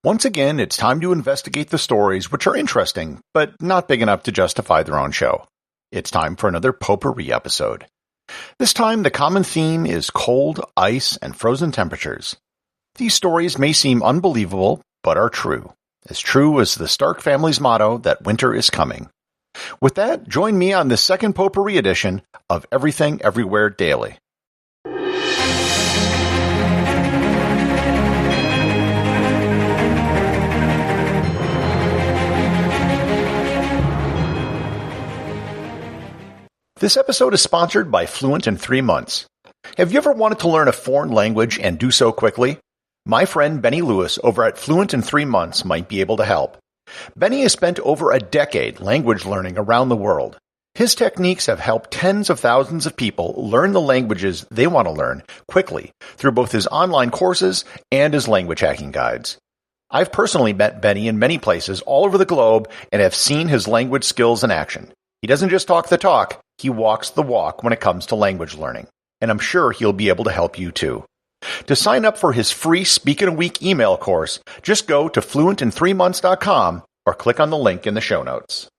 Once again, it's time to investigate the stories which are interesting, but not big enough to justify their own show. It's time for another Potpourri episode. This time, the common theme is cold, ice, and frozen temperatures. These stories may seem unbelievable, but are true. As true as the Stark family's motto that winter is coming. With that, join me on this second Potpourri edition of Everything Everywhere Daily. This episode is sponsored by Fluent in 3 months. Have you ever wanted to learn a foreign language and do so quickly? My friend Benny Lewis over at Fluent in 3 months might be able to help. Benny has spent over a decade language learning around the world. His techniques have helped tens of thousands of people learn the languages they want to learn quickly through both his online courses and his language hacking guides. I've personally met Benny in many places all over the globe and have seen his language skills in action. He doesn't just talk the talk, he walks the walk when it comes to language learning. And I'm sure he'll be able to help you too. To sign up for his free Speak in a Week email course, just go to fluentin3months.com or click on the link in the show notes.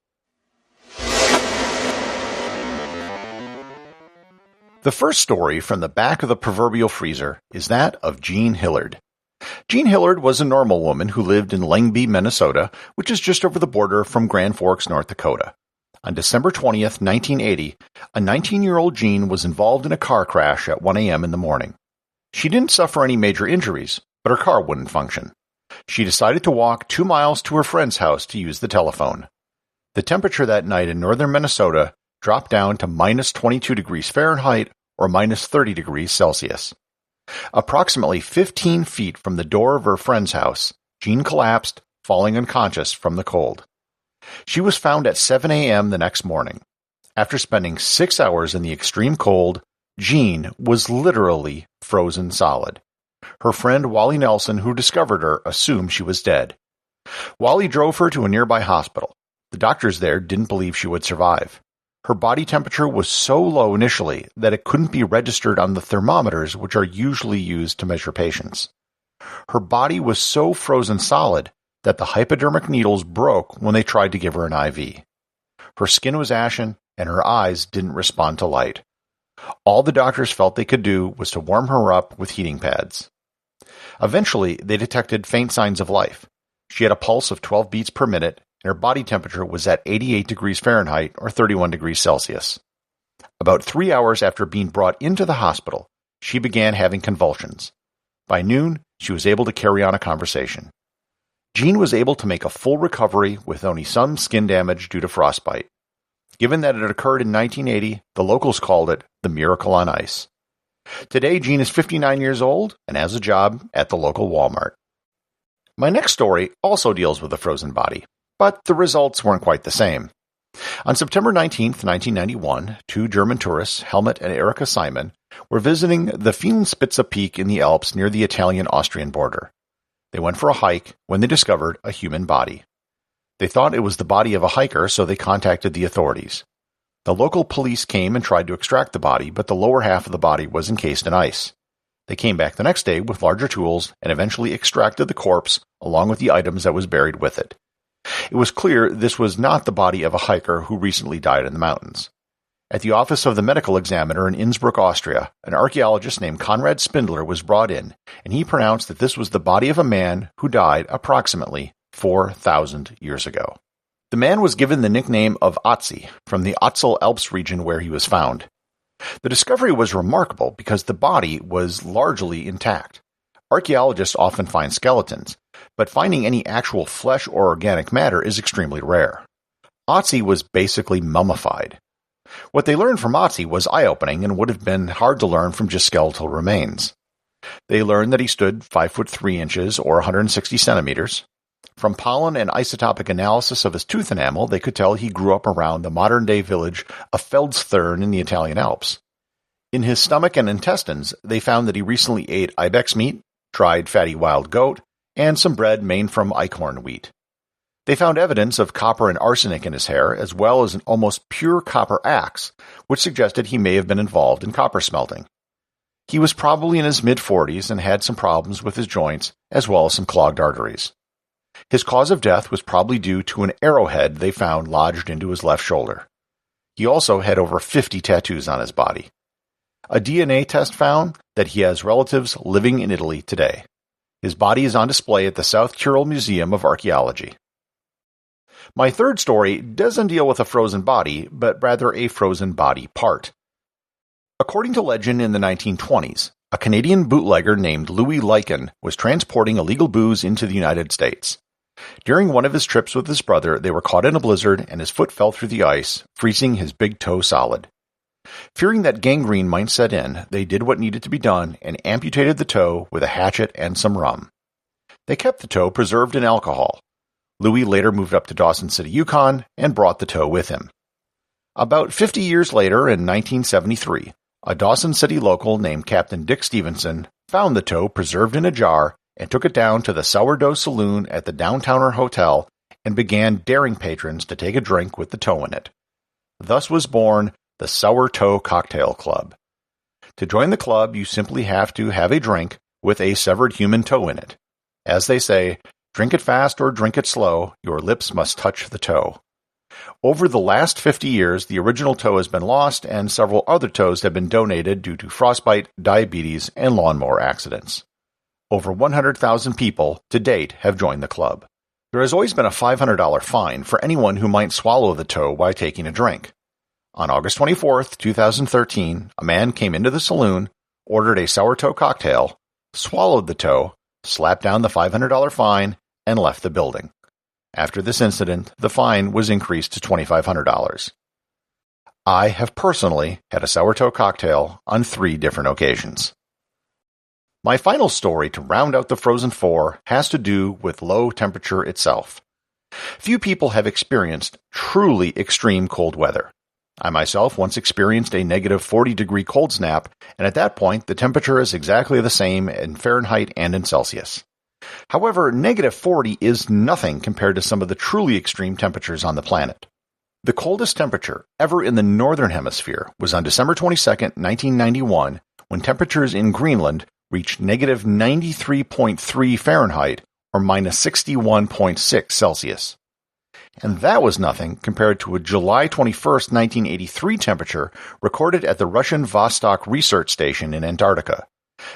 The first story from the back of the proverbial freezer is that of Jean Hillard. Jean Hillard was a normal woman who lived in Lyngby, Minnesota, which is just over the border from Grand Forks, North Dakota. On December 20th, 1980, a 19-year-old Jean was involved in a car crash at 1 a.m. in the morning. She didn't suffer any major injuries, but her car wouldn't function. She decided to walk 2 miles to her friend's house to use the telephone. The temperature that night in northern Minnesota dropped down to minus 22 degrees Fahrenheit or minus 30 degrees Celsius. Approximately 15 feet from the door of her friend's house, Jean collapsed, falling unconscious from the cold. She was found at 7 a.m. the next morning. After spending 6 hours in the extreme cold, Jean was literally frozen solid. Her friend Wally Nelson, who discovered her, assumed she was dead. Wally drove her to a nearby hospital. The doctors there didn't believe she would survive. Her body temperature was so low initially that it couldn't be registered on the thermometers which are usually used to measure patients. Her body was so frozen solid that the hypodermic needles broke when they tried to give her an IV. Her skin was ashen, and her eyes didn't respond to light. All the doctors felt they could do was to warm her up with heating pads. Eventually, they detected faint signs of life. She had a pulse of 12 beats per minute, and her body temperature was at 88 degrees Fahrenheit or 31 degrees Celsius. About 3 hours after being brought into the hospital, she began having convulsions. By noon, she was able to carry on a conversation. Jean was able to make a full recovery with only some skin damage due to frostbite. Given that it occurred in 1980, the locals called it the miracle on ice. Today, Jean is 59 years old and has a job at the local Walmart. My next story also deals with a frozen body, but the results weren't quite the same. On September 19, 1991, 2 German tourists, Helmut and Erika Simon, were visiting the Finspitze Peak in the Alps near the Italian-Austrian border. They went for a hike when they discovered a human body. They thought it was the body of a hiker, so they contacted the authorities. The local police came and tried to extract the body, but the lower half of the body was encased in ice. They came back the next day with larger tools and eventually extracted the corpse along with the items that was buried with it. It was clear this was not the body of a hiker who recently died in the mountains. At the office of the medical examiner in Innsbruck, Austria, an archaeologist named Konrad Spindler was brought in, and he pronounced that this was the body of a man who died approximately 4,000 years ago. The man was given the nickname of Otzi from the Ötztal Alps region where he was found. The discovery was remarkable because the body was largely intact. Archaeologists often find skeletons, but finding any actual flesh or organic matter is extremely rare. Otzi was basically mummified. What they learned from Otzi was eye-opening and would have been hard to learn from just skeletal remains. They learned that he stood 5 foot 3 inches or 160 centimeters. From pollen and isotopic analysis of his tooth enamel, they could tell he grew up around the modern-day village of Feldstern in the Italian Alps. In his stomach and intestines, they found that he recently ate ibex meat, dried fatty wild goat, and some bread made from eichhorn wheat. They found evidence of copper and arsenic in his hair, as well as an almost pure copper axe, which suggested he may have been involved in copper smelting. He was probably in his mid-40s and had some problems with his joints, as well as some clogged arteries. His cause of death was probably due to an arrowhead they found lodged into his left shoulder. He also had over 50 tattoos on his body. A DNA test found that he has relatives living in Italy today. His body is on display at the South Tyrol Museum of Archaeology. My third story doesn't deal with a frozen body, but rather a frozen body part. According to legend, in the 1920s, a Canadian bootlegger named Louis Lycan was transporting illegal booze into the United States. During one of his trips with his brother, they were caught in a blizzard and his foot fell through the ice, freezing his big toe solid. Fearing that gangrene might set in, they did what needed to be done and amputated the toe with a hatchet and some rum. They kept the toe preserved in alcohol. Louis later moved up to Dawson City, Yukon, and brought the toe with him. About 50 years later, in 1973, a Dawson City local named Captain Dick Stevenson found the toe preserved in a jar and took it down to the Sourdough Saloon at the Downtowner Hotel and began daring patrons to take a drink with the toe in it. Thus was born the Sour Toe Cocktail Club. To join the club, you simply have to have a drink with a severed human toe in it. As they say, drink it fast or drink it slow, your lips must touch the toe. Over the last 50 years, the original toe has been lost and several other toes have been donated due to frostbite, diabetes, and lawnmower accidents. Over 100,000 people to date have joined the club. There has always been a $500 fine for anyone who might swallow the toe while taking a drink. On August 24, 2013, a man came into the saloon, ordered a sour toe cocktail, swallowed the toe, slapped down the $500 fine, and left the building. After this incident, the fine was increased to $2,500. I have personally had a sour toe cocktail on 3 different occasions. My final story to round out the Frozen Four has to do with low temperature itself. Few people have experienced truly extreme cold weather. I myself once experienced a negative 40-degree cold snap, and at that point the temperature is exactly the same in Fahrenheit and in Celsius. However, negative 40 is nothing compared to some of the truly extreme temperatures on the planet. The coldest temperature ever in the Northern Hemisphere was on December 22, 1991, when temperatures in Greenland reached negative 93.3 Fahrenheit, or minus 61.6 Celsius. And that was nothing compared to a July 21, 1983 temperature recorded at the Russian Vostok Research Station in Antarctica.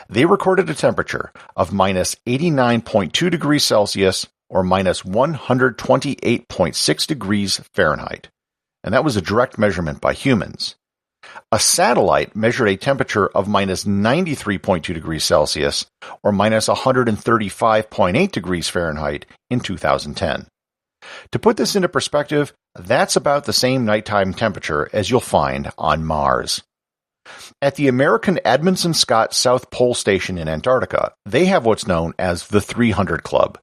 They recorded a temperature of minus 89.2 degrees Celsius, or minus 128.6 degrees Fahrenheit. And that was a direct measurement by humans. A satellite measured a temperature of minus 93.2 degrees Celsius, or minus 135.8 degrees Fahrenheit in 2010. To put this into perspective, that's about the same nighttime temperature as you'll find on Mars. At the American Edmondson Scott South Pole Station in Antarctica, they have what's known as the 300 Club.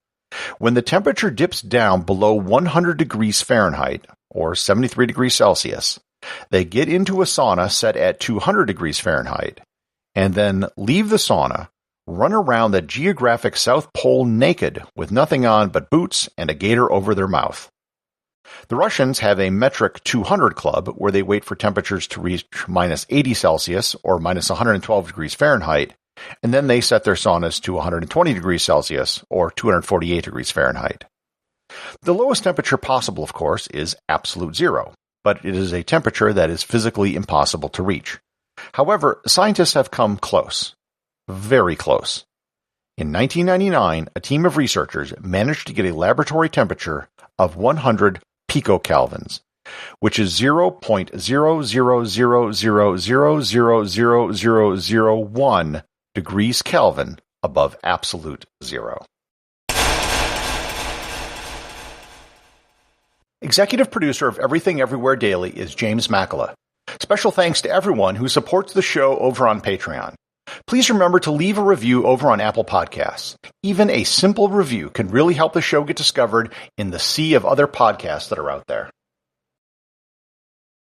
When the temperature dips down below 100 degrees Fahrenheit, or 73 degrees Celsius, they get into a sauna set at 200 degrees Fahrenheit, and then leave the sauna, run around the geographic South Pole naked with nothing on but boots and a gaiter over their mouth. The Russians have a metric 200 club where they wait for temperatures to reach minus 80 Celsius or minus 112 degrees Fahrenheit, and then they set their saunas to 120 degrees Celsius or 248 degrees Fahrenheit. The lowest temperature possible, of course, is absolute zero, but it is a temperature that is physically impossible to reach. However, scientists have come close. Very close. In 1999, a team of researchers managed to get a laboratory temperature of 100 picokelvins, which is 0.0000000001 degrees Kelvin above absolute zero. Executive producer of Everything Everywhere Daily is James Makkyla. Special thanks to everyone who supports the show over on Patreon. Please remember to leave a review over on Apple Podcasts. Even a simple review can really help the show get discovered in the sea of other podcasts that are out there.